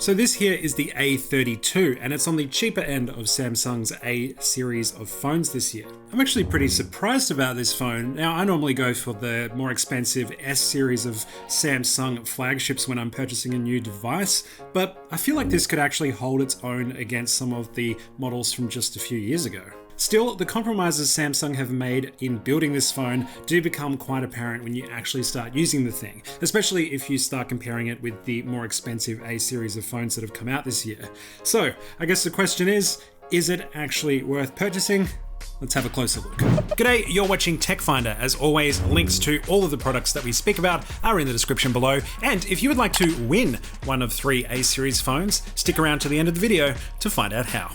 So this here is the A32, and it's on the cheaper end of Samsung's A series of phones this year. I'm actually pretty surprised about this phone. Now, I normally go for the more expensive S series of Samsung flagships when I'm purchasing a new device, but I feel like this could actually hold its own against some of the models from just a few years ago. Still, the compromises Samsung have made in building this phone do become quite apparent when you actually start using the thing, especially if you start comparing it with the more expensive A series of phones that have come out this year. So, I guess the question is it actually worth purchasing? Let's have a closer look. G'day, you're watching Tech Finder. As always, links to all of the products that we speak about are in the description below. And if you would like to win one of 3 A series phones, stick around to the end of the video to find out how.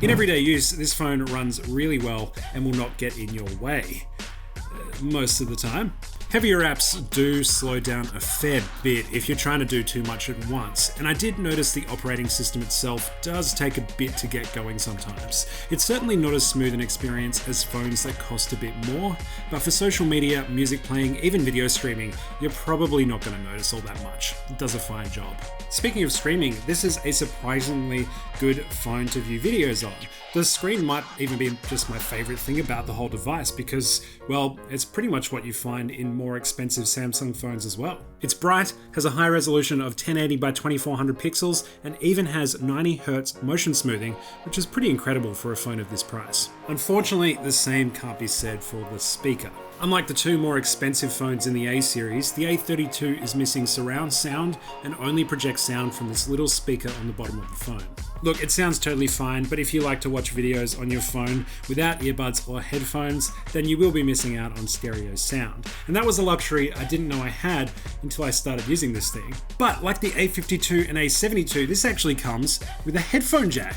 In everyday use, this phone runs really well and will not get in your way. Most of the time. Heavier apps do slow down a fair bit if you're trying to do too much at once, and I did notice the operating system itself does take a bit to get going sometimes. It's certainly not as smooth an experience as phones that cost a bit more, but for social media, music playing, even video streaming, you're probably not going to notice all that much. It does a fine job. Speaking of streaming, this is a surprisingly good phone to view videos on. The screen might even be just my favorite thing about the whole device because, well, it's pretty much what you find in more expensive Samsung phones as well. It's bright, has a high resolution of 1080 by 2400 pixels, and even has 90Hz motion smoothing, which is pretty incredible for a phone of this price. Unfortunately, the same can't be said for the speaker. Unlike the 2 more expensive phones in the A series, the A32 is missing surround sound and only projects sound from this little speaker on the bottom of the phone. Look, it sounds totally fine, but if you like to watch videos on your phone without earbuds or headphones, then you will be missing out on stereo sound. And that was a luxury I didn't know I had until I started using this thing. But like the A52 and A72, this actually comes with a headphone jack.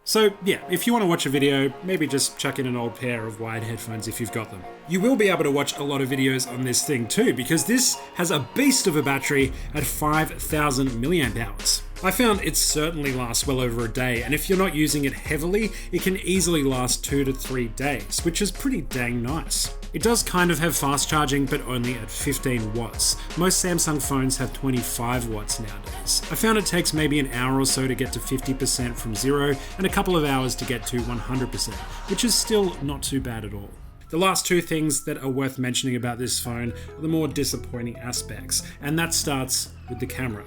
So yeah, if you want to watch a video, maybe just chuck in an old pair of wired headphones if you've got them. You will be able to watch a lot of videos on this thing too, because this has a beast of a battery at 5,000 milliamp hours. I found it certainly lasts well over a day, and if you're not using it heavily, it can easily last 2 to 3 days, which is pretty dang nice. It does kind of have fast charging, but only at 15 watts. Most Samsung phones have 25 watts nowadays. I found it takes maybe an hour or so to get to 50% from 0, and a couple of hours to get to 100%, which is still not too bad at all. The last 2 things that are worth mentioning about this phone are the more disappointing aspects, and that starts with the camera.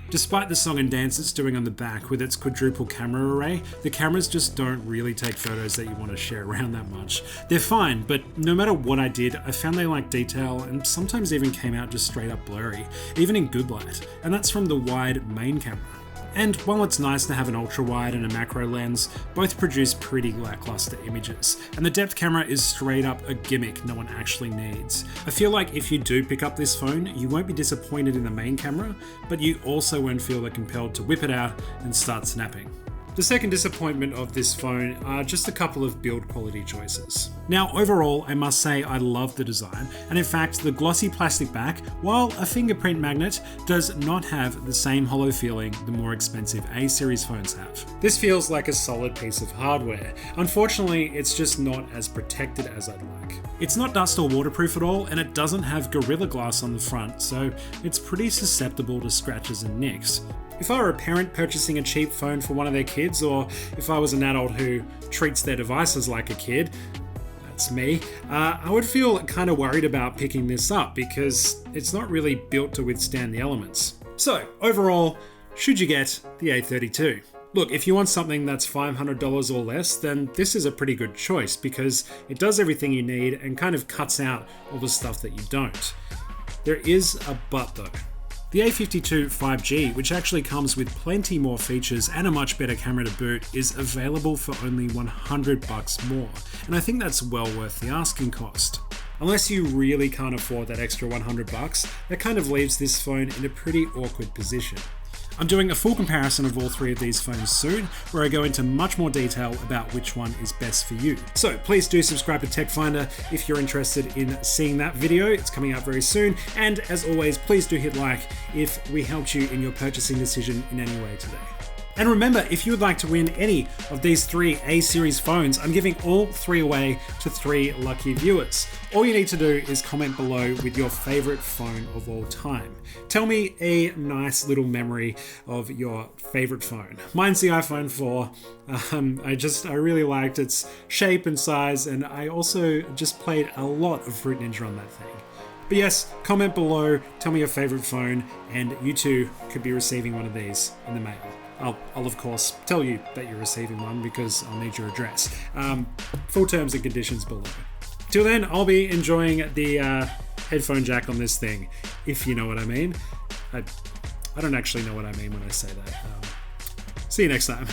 Despite the song and dance it's doing on the back with its quadruple camera array, the cameras just don't really take photos that you want to share around that much. They're fine, but no matter what I did, I found they lacked detail and sometimes even came out just straight up blurry, even in good light, and that's from the wide main camera. And while it's nice to have an ultra-wide and a macro lens, both produce pretty lackluster images, and the depth camera is straight up a gimmick no one actually needs. I feel like if you do pick up this phone, you won't be disappointed in the main camera, but you also won't feel compelled to whip it out and start snapping. The second disappointment of this phone are just a couple of build quality choices. Now overall, I must say I love the design, and in fact the glossy plastic back, while a fingerprint magnet, does not have the same hollow feeling the more expensive A series phones have. This feels like a solid piece of hardware. Unfortunately, it's just not as protected as I'd like. It's not dust or waterproof at all, and it doesn't have Gorilla Glass on the front, so it's pretty susceptible to scratches and nicks. If I were a parent purchasing a cheap phone for one of their kids, or if I was an adult who treats their devices like a kid, that's me, I would feel kind of worried about picking this up because it's not really built to withstand the elements. So overall, should you get the A32? Look, if you want something that's $500 or less, then this is a pretty good choice because it does everything you need and kind of cuts out all the stuff that you don't. There is a but though. The A52 5G, which actually comes with plenty more features and a much better camera to boot, is available for only $100 more, and I think that's well worth the asking cost. Unless you really can't afford that extra $100, that kind of leaves this phone in a pretty awkward position. I'm doing a full comparison of all 3 of these phones soon, where I go into much more detail about which one is best for you. So please do subscribe to Tech Finder if you're interested in seeing that video. It's coming out very soon. And as always, please do hit like if we helped you in your purchasing decision in any way today. And remember, if you would like to win any of these 3 A series phones, I'm giving all 3 away to 3 lucky viewers. All you need to do is comment below with your favorite phone of all time. Tell me a nice little memory of your favorite phone. Mine's the iPhone 4. I really liked its shape and size, and I also just played a lot of Fruit Ninja on that thing. But yes, comment below, tell me your favorite phone, and you too could be receiving one of these in the mail. I'll of course tell you that you're receiving one because I'll need your address. Full terms and conditions below. Till then, I'll be enjoying the headphone jack on this thing, if you know what I mean. I don't actually know what I mean when I say that. See you next time.